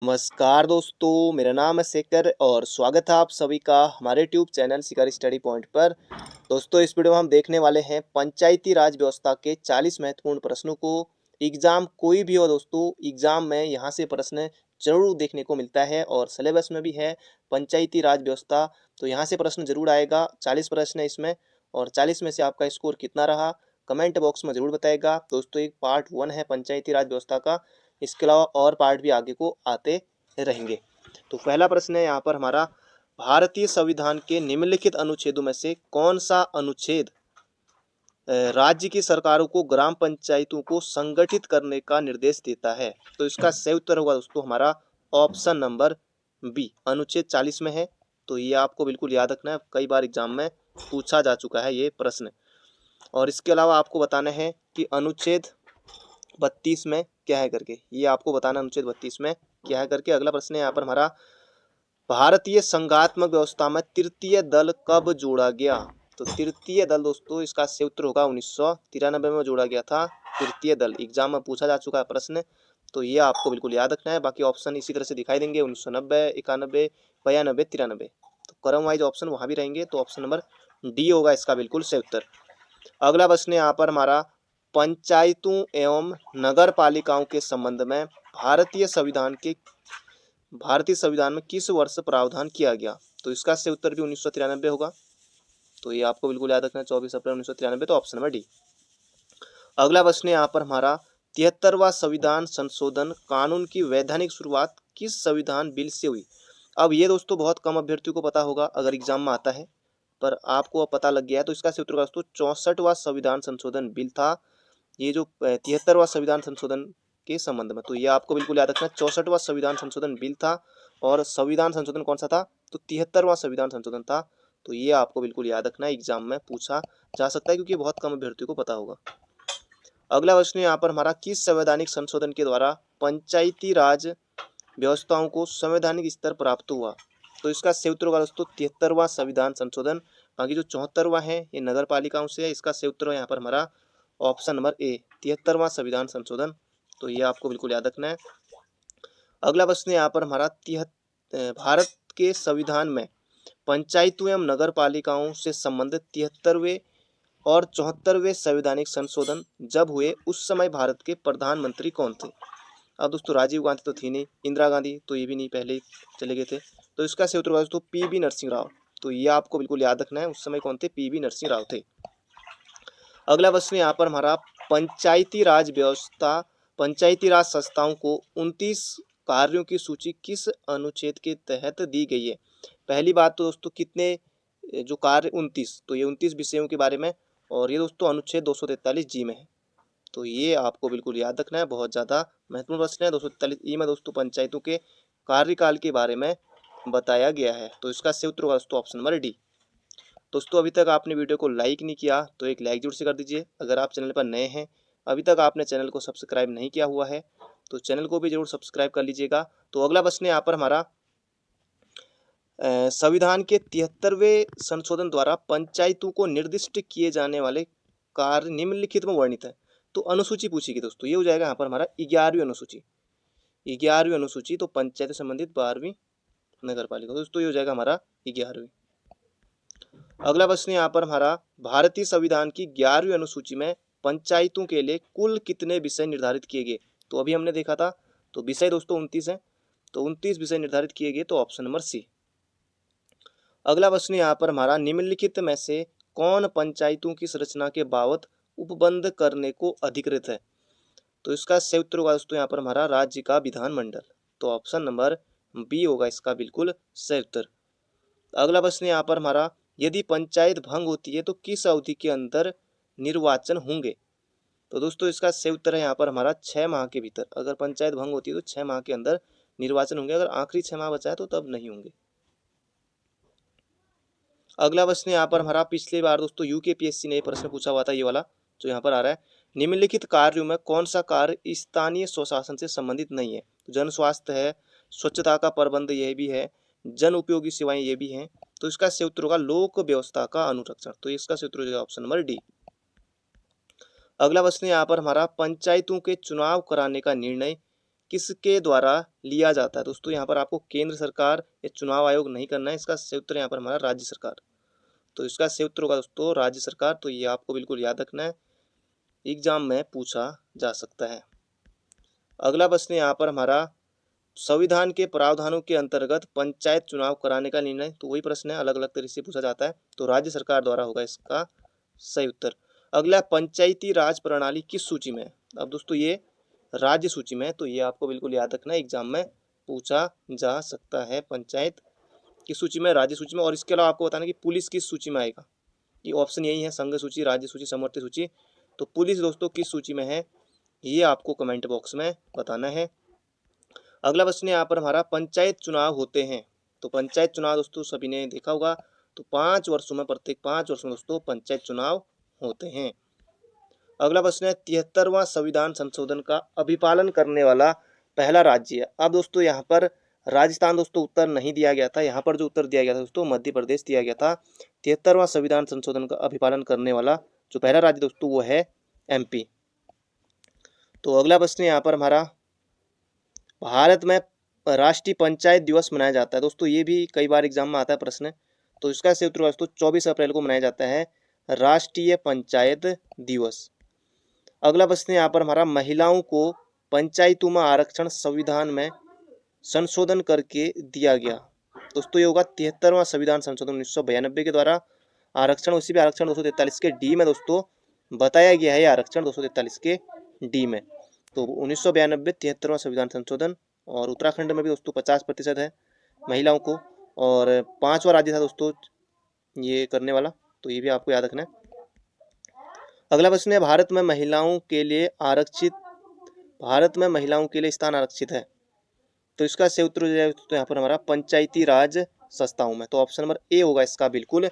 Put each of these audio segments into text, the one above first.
नमस्कार दोस्तों, मेरा नाम है शेखर और स्वागत है आप सभी का हमारे ट्यूब चैनल शिखर स्टडी पॉइंट पर। दोस्तों, इस वीडियो में हम देखने वाले हैं पंचायती राज व्यवस्था के 40 महत्वपूर्ण प्रश्नों को। एग्जाम कोई भी हो दोस्तों, एग्जाम में यहाँ से प्रश्न जरूर देखने को मिलता है और सिलेबस में भी है पंचायती राज व्यवस्था। तो यहाँ से प्रश्न जरूर आएगा। 40 प्रश्न है इसमें और 40 में से आपका स्कोर कितना रहा कमेंट बॉक्स में जरूर बताएगा। दोस्तों, एक पार्ट 1 है पंचायती राज व्यवस्था का, इसके अलावा और पार्ट भी आगे को आते रहेंगे। तो पहला प्रश्न है यहाँ पर हमारा, भारतीय संविधान के निम्नलिखित अनुच्छेदों में से कौन सा अनुच्छेद राज्य की सरकारों को ग्राम पंचायतों को संगठित करने का निर्देश देता है? तो इसका सही उत्तर होगा दोस्तों हमारा ऑप्शन नंबर बी, अनुच्छेद 40 में है। तो ये आपको बिल्कुल याद रखना है, कई बार एग्जाम में पूछा जा चुका है ये प्रश्न। और इसके अलावा आपको बताना है कि अनुच्छेद 32 में क्या है करके, ये आपको बताना अनुच्छेद 32 में क्या है करके। अगला प्रश्न है यहाँ पर हमारा, भारतीय संघात्मक व्यवस्था में तृतीय दल कब जोड़ा गया? तो तृतीय दल दोस्तों इसका सही उत्तर होगा 1993 में जोड़ा गया था तृतीय दल। एग्जाम में पूछा जा चुका है प्रश्न, तो ये आपको बिल्कुल याद रखना है। बाकी ऑप्शन इसी तरह से दिखाई देंगे 1990, 91, 92, 93। तो क्रम वाइज ऑप्शन वहां भी रहेंगे, तो ऑप्शन नंबर डी होगा इसका बिल्कुल सही उत्तर। अगला प्रश्न यहाँ पर हमारा, पंचायतों एवं नगर पालिकाओं के संबंध में भारतीय संविधान में किस वर्ष प्रावधान किया गया? तो इसका सही उत्तर भी 1993 होगा। तो ये आपको बिल्कुल याद रखना है, 24 अप्रैल 1993। तो ऑप्शन नंबर डी। अगला प्रश्न यहाँ पर हमारा, 73वां संविधान संशोधन कानून की वैधानिक शुरुआत किस संविधान बिल से हुई? अब ये दोस्तों बहुत कम अभ्यर्थियों को पता होगा अगर एग्जाम में आता है, पर आपको अब पता लग गया है। तो इसका सही उत्तर दोस्तों 64वां संविधान संशोधन बिल था, ये जो 73वां संविधान संशोधन के संबंध में। तो ये आपको बिल्कुल याद रखना है, 64वां संविधान संशोधन बिल था और संविधान संशोधन कौन सा था? तो 73वां संविधान संशोधन था। तो ये आपको बिल्कुल याद रखना है, एग्जाम में पूछा जा सकता है क्योंकि बहुत कम अभ्यर्थियों को पता होगा। अगला प्रश्न यहाँ पर हमारा, किस संवैधानिक संशोधन के द्वारा पंचायती राज व्यवस्थाओं को संवैधानिक स्तर प्राप्त हुआ? तो इसका सही उत्तर होगा दोस्तों 73वां संविधान संशोधन। बाकी जो 74वां है ये नगर पालिकाओं से है। इसका सही उत्तर यहाँ पर हमारा ऑप्शन नंबर ए, 73वां संविधान संशोधन। तो ये आपको बिल्कुल याद रखना है। अगला प्रश्न यहाँ पर हमारा, भारत के संविधान में पंचायतों एवं नगर पालिकाओं से संबंधित 73वें और 74वें संवैधानिक संशोधन जब हुए उस समय भारत के प्रधानमंत्री कौन थे? अब दोस्तों राजीव गांधी तो थी नहीं, इंदिरा गांधी तो ये भी नहीं, पहले चले गए थे। तो इसका सही उत्तर होगा दोस्तों पीवी नरसिंह राव। तो ये आपको बिल्कुल याद रखना है, उस समय कौन थे? पीवी नरसिंह राव थे। अगला प्रश्न यहाँ पर हमारा, पंचायती राज संस्थाओं को 29 कार्यों की सूची किस अनुच्छेद के तहत दी गई है? पहली बात तो दोस्तों कितने जो कार्य 29, तो ये 29 विषयों के बारे में, और ये दोस्तों अनुच्छेद 243 जी में है। तो ये आपको बिल्कुल याद रखना है, बहुत ज़्यादा महत्वपूर्ण प्रश्न है। 243 ई में दोस्तों पंचायतों के कार्यकाल के बारे में बताया गया है। तो इसका सही उत्तर होगा दोस्तों ऑप्शन नंबर डी। दोस्तों, अभी तक आपने वीडियो को लाइक नहीं किया तो एक लाइक जरूर से कर दीजिए। अगर आप चैनल पर नए हैं, अभी तक आपने चैनल को सब्सक्राइब नहीं किया हुआ है, तो चैनल को भी जरूर सब्सक्राइब कर लीजिएगा। तो अगला प्रश्न यहाँ पर हमारा, संविधान के 73वें संशोधन द्वारा पंचायतों को निर्दिष्ट किए जाने वाले कार्य निम्नलिखित में वर्णित है। तो अनुसूची पूछेगी दोस्तों, ये हो जाएगा यहाँ पर हमारा 11वीं अनुसूची। 11वीं अनुसूची तो पंचायत से संबंधित 12वीं नगर पालिका, दोस्तों ये हो जाएगा हमारा 11वीं। अगला प्रश्न यहाँ पर हमारा, भारतीय संविधान की 11वीं अनुसूची में पंचायतों के लिए कुल कितने विषय निर्धारित किए गए? तो अभी हमने देखा था, तो विषय दोस्तों 29 है, तो 29 विषय निर्धारित किए गए। तो ऑप्शन नंबर सी। अगला प्रश्न यहाँ पर हमारा, निम्नलिखित में से कौन पंचायतों की संरचना के बाबत उपबंध करने को अधिकृत है? तो इसका सही उत्तर होगा दोस्तों यहाँ पर हमारा राज्य का विधानमंडल। तो ऑप्शन नंबर बी होगा इसका बिल्कुल सही उत्तर। अगला प्रश्न यहाँ पर हमारा, यदि पंचायत भंग होती है तो किस अवधि के अंदर निर्वाचन होंगे? तो दोस्तों इसका सही उत्तर है यहाँ पर हमारा 6 माह के भीतर। अगर पंचायत भंग होती है तो 6 माह के अंदर निर्वाचन होंगे, अगर आखिरी 6 माह बचा है तो तब नहीं होंगे। अगला प्रश्न यहाँ पर हमारा, पिछली बार दोस्तों यूकेपीएससी ने प्रश्न पूछा हुआ था ये वाला, जो यहाँ पर आ रहा है, निम्नलिखित कार्यों में कौन सा कार्य स्थानीय स्वशासन से संबंधित नहीं है? तो जन स्वास्थ्य है, स्वच्छता का प्रबंध ये भी है, जन उपयोगी सेवाएं ये भी हैं। तो इसका सही उत्तर होगा लोक व्यवस्था का अनुरक्षण। तो इसका सही उत्तर हो जाएगा ऑप्शन नंबर डी। अगला प्रश्न यहाँ पर हमारा, पंचायतों के चुनाव कराने का निर्णय किसके द्वारा लिया जाता है? दोस्तों यहाँ पर आपको केंद्र सरकार या चुनाव आयोग नहीं करना है, इसका सही उत्तर यहाँ पर हमारा राज्य सरकार। तो इसका सही उत्तर होगा दोस्तों राज्य सरकार। तो ये आपको बिल्कुल याद रखना है, एग्जाम में पूछा जा सकता है। अगला प्रश्न यहाँ पर हमारा संविधान के प्रावधानों के अंतर्गत पंचायत चुनाव कराने का निर्णय, तो वही प्रश्न है, अलग अलग तरीके से पूछा जाता है, तो राज्य सरकार द्वारा होगा इसका सही उत्तर। अगला, पंचायती राज प्रणाली किस सूची में है? अब दोस्तों ये राज्य सूची में है, तो ये आपको बिल्कुल याद रखना है, एग्जाम में पूछा जा सकता है। पंचायत किस सूची में? राज्य सूची में। और इसके अलावा आपको बताना कि पुलिस किस सूची में आएगा, ये ऑप्शन यही है, संघ सूची, राज्य सूची, समवर्ती सूची। तो पुलिस दोस्तों किस सूची में है, ये आपको कमेंट बॉक्स में बताना है। अगला प्रश्न यहाँ पर हमारा, पंचायत चुनाव होते हैं, तो पंचायत चुनाव दोस्तों सभी ने देखा होगा, तो 5 वर्षों में, प्रत्येक 5 वर्षों में दोस्तों पंचायत चुनाव होते हैं। अगला प्रश्न है, 73वां संविधान संशोधन का अभिपालन करने वाला पहला राज्य है। अब दोस्तों यहाँ पर राजस्थान दोस्तों उत्तर नहीं दिया गया था, यहाँ पर जो उत्तर दिया गया था दोस्तों मध्य प्रदेश दिया गया था। 73वां संविधान संशोधन का अभिपालन करने वाला जो पहला राज्य दोस्तों वो है MP। तो अगला प्रश्न यहाँ पर हमारा, भारत में राष्ट्रीय पंचायत दिवस मनाया जाता है। दोस्तों ये भी कई बार एग्जाम में आता है प्रश्न, तो इसका सही उत्तर दोस्तों 24 अप्रैल को मनाया जाता है राष्ट्रीय पंचायत दिवस। अगला प्रश्न यहाँ पर हमारा, महिलाओं को पंचायतों में आरक्षण संविधान में संशोधन करके दिया गया। दोस्तों ये होगा 73वां संविधान संशोधन 1992 के द्वारा आरक्षण, उसी भी आरक्षण 243 के डी में दोस्तों बताया गया है, आरक्षण 243 के डी में। तो 1992 73वां संविधान संशोधन। और उत्तराखंड में भी दोस्तों 50% है महिलाओं को, और 5वां राज्य था दोस्तों ये करने वाला, तो ये भी आपको याद रखना है। अगला प्रश्न है, भारत में महिलाओं के लिए स्थान आरक्षित है, तो इसका सही उत्तर हो जाएगा तो यहाँ पर हमारा पंचायती राज संस्थाओं में। तो ऑप्शन नंबर ए होगा इसका बिल्कुल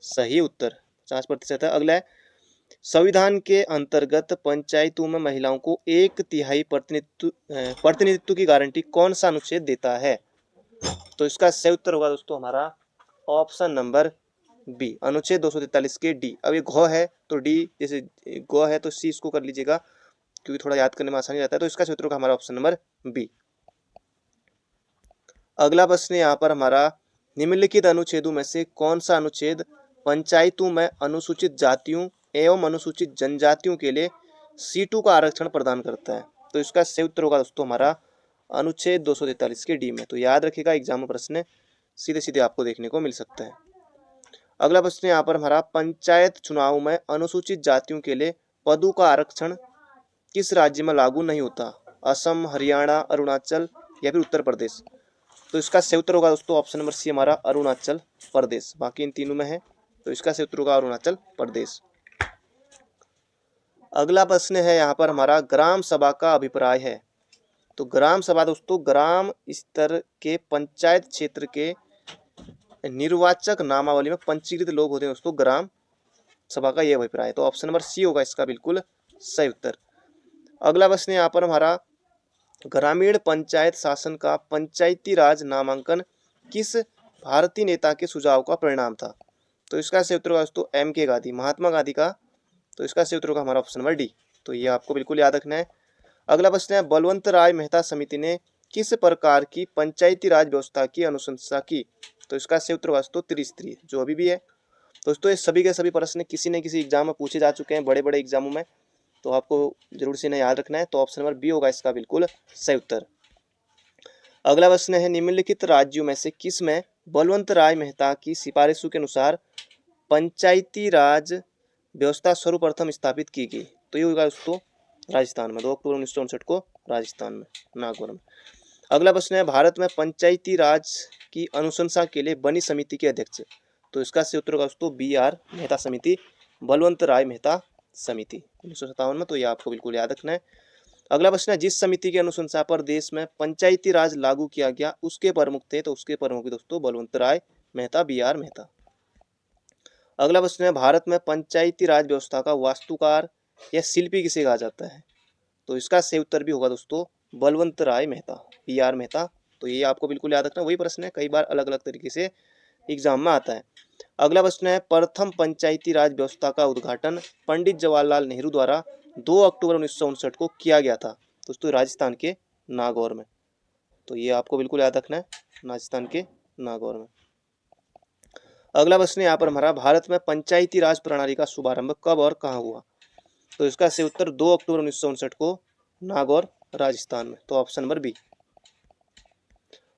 सही उत्तर, 50% है। अगला है, संविधान के अंतर्गत पंचायतों में महिलाओं को 1/3 प्रतिनिधित्व की गारंटी कौन सा अनुच्छेद देता है? तो इसका सही उत्तर होगा दोस्तों हमारा ऑप्शन नंबर बी, अनुच्छेद 243 के डी। अब ये घ है तो डी, जैसे ग है तो सी इसको कर लीजिएगा, क्योंकि थोड़ा याद करने में आसानी रहता है। तो इसका सही उत्तर होगा हमारा ऑप्शन नंबर बी। अगला प्रश्न यहाँ पर हमारा, निम्नलिखित अनुच्छेदों में से कौन सा अनुच्छेद पंचायतों में अनुसूचित जातियों एवं अनुसूचित जनजातियों के लिए सीटों का आरक्षण प्रदान करता है? तो इसका सही उत्तर होगा दोस्तों हमारा अनुच्छेद 243 के डी में। तो याद रखिएगा, एग्जाम में प्रश्न सीधे सीधे आपको देखने को मिल सकता है। अगला प्रश्न यहाँ पर हमारा, पंचायत चुनाव में अनुसूचित जातियों के लिए पदों का आरक्षण किस राज्य में लागू नहीं होता? असम, हरियाणा, अरुणाचल या फिर उत्तर प्रदेश? तो इसका सही उत्तर होगा दोस्तों ऑप्शन नंबर सी हमारा अरुणाचल प्रदेश। बाकी इन तीनों में है, तो इसका सही उत्तर होगा अरुणाचल प्रदेश। अगला प्रश्न है यहाँ पर हमारा, ग्राम सभा का अभिप्राय है। तो ग्राम सभा दोस्तों ग्राम स्तर के पंचायत क्षेत्र के निर्वाचक नामावली में पंजीकृत लोग होते हैं दोस्तों, ग्राम सभा का यह अभिप्राय है। तो ऑप्शन नंबर सी होगा इसका बिल्कुल सही उत्तर। अगला प्रश्न यहाँ पर हमारा, ग्रामीण पंचायत शासन का पंचायती राज नामांकन किस भारतीय नेता के सुझाव का परिणाम था? तो इसका सही उत्तर होगा दोस्तों MK गांधी, महात्मा गांधी का। तो इसका सही उत्तर होगा हमारा ऑप्शन नंबर डी। तो ये आपको बिल्कुल याद रखना है। अगला प्रश्न है, बलवंत राय मेहता समिति ने किस प्रकार की पंचायती राज व्यवस्था की अनुशंसा की? तो इसका सही उत्तर होगा दोस्तों त्रिस्तरीय, जो अभी भी है दोस्तों। ये सभी के सभी प्रश्न किसी न किसी एग्जाम में पूछे जा चुके हैं, बड़े बड़े एग्जामों में, तो आपको जरूर से इन्हें याद रखना है। तो ऑप्शन नंबर बी होगा इसका बिल्कुल सही उत्तर। अगला प्रश्न है, निम्नलिखित राज्यों में से किस में बलवंत राय मेहता की सिफारिशों के अनुसार पंचायती राज व्यवस्था सर्वप्रथम स्थापित की गई? तो ये होगा दोस्तों राजस्थान में, 2 अक्टूबर 1959 को राजस्थान में, नागौर में। अगला प्रश्न है, भारत में पंचायती राज की अनुशंसा के लिए बनी समिति के अध्यक्ष? तो इसका सही उत्तर होगा दोस्तों BR मेहता समिति, बलवंत राय मेहता समिति 1957 में। तो ये आपको बिल्कुल याद रखना है। अगला प्रश्न है, जिस समिति की अनुशंसा पर देश में पंचायती राज लागू किया गया उसके प्रमुख थे? तो उसके प्रमुख दोस्तों बलवंत राय मेहता, BR मेहता। अगला प्रश्न है, भारत में पंचायती राज व्यवस्था का वास्तुकार या शिल्पी किसे कहा जाता है? तो इसका सही उत्तर भी होगा दोस्तों बलवंत राय मेहता, BR मेहता। तो ये आपको बिल्कुल याद रखना, वही प्रश्न है, कई बार अलग अलग तरीके से एग्जाम में आता है। अगला प्रश्न है, प्रथम पंचायती राज व्यवस्था का उद्घाटन पंडित जवाहरलाल नेहरू द्वारा 2 अक्टूबर 1959 को किया गया था? दोस्तों राजस्थान के नागौर में। तो ये आपको बिल्कुल याद रखना है, राजस्थान के नागौर में। अगला प्रश्न यहाँ पर हमारा, भारत में पंचायती राज प्रणाली का शुभारंभ कब और कहाँ हुआ? तो इसका सही उत्तर 2 अक्टूबर 1959 को नागौर, राजस्थान में। तो ऑप्शन नंबर बी।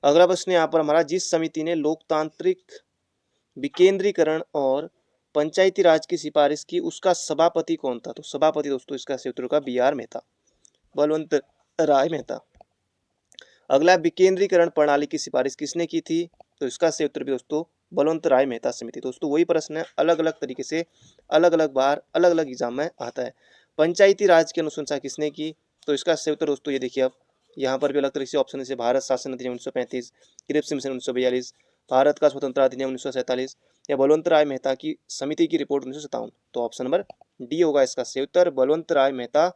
अगला प्रश्न यहाँ पर हमारा, जिस समिति ने लोकतांत्रिक विकेंद्रीकरण और पंचायती राज की सिफारिश की उसका सभापति कौन था? तो सभापति दोस्तों इसका सही उत्तर होगा बी आर मेहता, बलवंत राय मेहता। अगला, विकेंद्रीकरण प्रणाली की सिफारिश किसने की थी? तो इसका सही उत्तर भी दोस्तों बलवंत राय मेहता समिति। दोस्तों वही प्रश्न है, अलग अलग तरीके से अलग अलग बार अलग अलग एग्जाम में आता है। पंचायती राज की अनुशंसा किसने की? तो इसका सही उत्तर दोस्तों ये देखिए, अब यहाँ पर भी अलग तरीके से ऑप्शन, जैसे भारत शासन अधिनियम 1935, क्रिप्स मिशन 1942, भारत का स्वतंत्रता अधिनियम 1947, या बलवंत राय मेहता की समिति की रिपोर्ट 1957। तो ऑप्शन नंबर डी होगा इसका सही उत्तर, बलवंत राय मेहता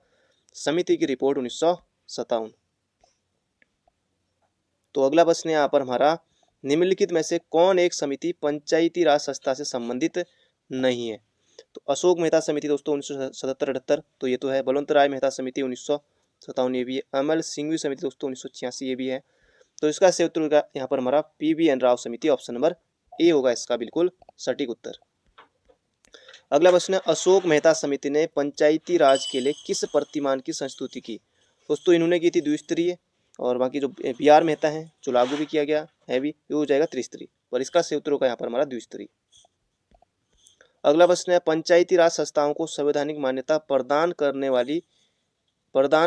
समिति की रिपोर्ट 1957। तो अगला प्रश्न यहाँ पर हमारा, निम्नलिखित में से कौन एक समिति पंचायती राज संस्था से संबंधित नहीं है? तो अशोक मेहता समिति दोस्तों 1977-78, तो ये तो है। बलवंत राय मेहता समिति 1957, ये भी है। अमल सिंघवी समिति दोस्तों 1986, ये भी है। तो इसका सही उत्तर होगा यहाँ पर हमारा PV राव समिति, ऑप्शन नंबर ए होगा इसका बिल्कुल सटीक उत्तर। अगला प्रश्न है, अशोक मेहता समिति ने पंचायती राज के लिए किस प्रतिमान की संस्तुति की? दोस्तों इन्होंने की थी द्विस्तरीय, और बाकी जो BR मेहता है जो लागू भी किया गया है भी, ये हो जाएगा त्रिस्तरीय, पर इसका सही उत्तर होगा यहाँ पर हमारा द्विस्तरीय। अगला प्रश्न है, पंचायती राज संस्थाओं को संवैधानिक मान्यता प्रदान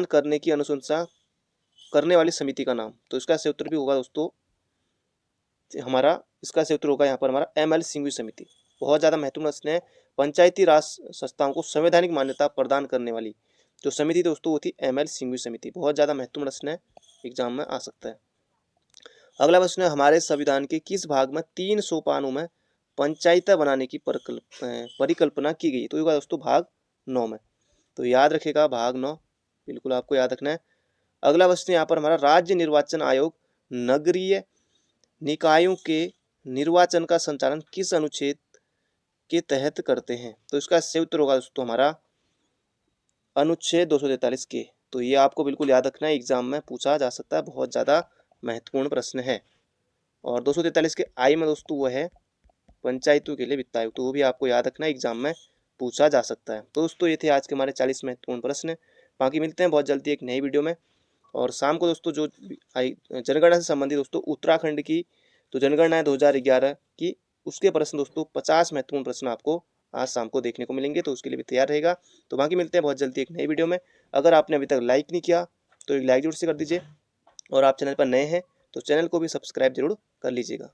करने की अनुशंसा करने वाली समिति का नाम? तो इसका सही उत्तर भी होगा दोस्तों हमारा, इसका सही उत्तर होगा यहाँ पर हमारा ML सिंघवी समिति। बहुत ज़्यादा महत्वपूर्ण प्रश्न है, पंचायती राज संस्थाओं को संवैधानिक मान्यता प्रदान करने वाली जो समिति दोस्तों वो थी ML सिंघवी समिति। बहुत ज़्यादा महत्वपूर्ण प्रश्न है, एग्जाम में आ सकता है। अगला प्रश्न है, हमारे संविधान के किस भाग में 3 सोपानों में पंचायत बनाने की परिकल्पना की गई? तो ये होगा दोस्तों भाग 9 में। तो याद रखेगा भाग 9, बिल्कुल आपको याद रखना है। अगला प्रश्न यहाँ पर हमारा, राज्य निर्वाचन आयोग नगरीय निकायों के निर्वाचन का संचालन किस अनुच्छेद के तहत करते हैं? तो इसका सही उत्तर होगा दोस्तों हमारा अनुच्छेद 243 के। तो ये आपको बिल्कुल याद रखना है, एग्जाम में पूछा जा सकता है, बहुत ज़्यादा महत्वपूर्ण प्रश्न है। और 243 के आई में दोस्तों वो है पंचायतों के लिए वित्त आयोग, तो वो भी आपको याद रखना है, एग्जाम में पूछा जा सकता है। तो दोस्तों ये थे आज के हमारे 40 महत्वपूर्ण प्रश्न। बाकी मिलते हैं बहुत जल्दी एक नई वीडियो में। और शाम को दोस्तों जो जनगणना से संबंधित दोस्तों उत्तराखंड की तो जनगणना है 2011 की, उसके प्रश्न दोस्तों 50 महत्वपूर्ण प्रश्न आपको आज शाम को देखने को मिलेंगे, तो उसके लिए भी तैयार रहेगा। तो बाकी मिलते हैं बहुत जल्दी एक नई वीडियो में। अगर आपने अभी तक लाइक नहीं किया तो एक लाइक जरूर से कर दीजिए, और आप चैनल पर नए हैं तो चैनल को भी सब्सक्राइब जरूर कर लीजिएगा।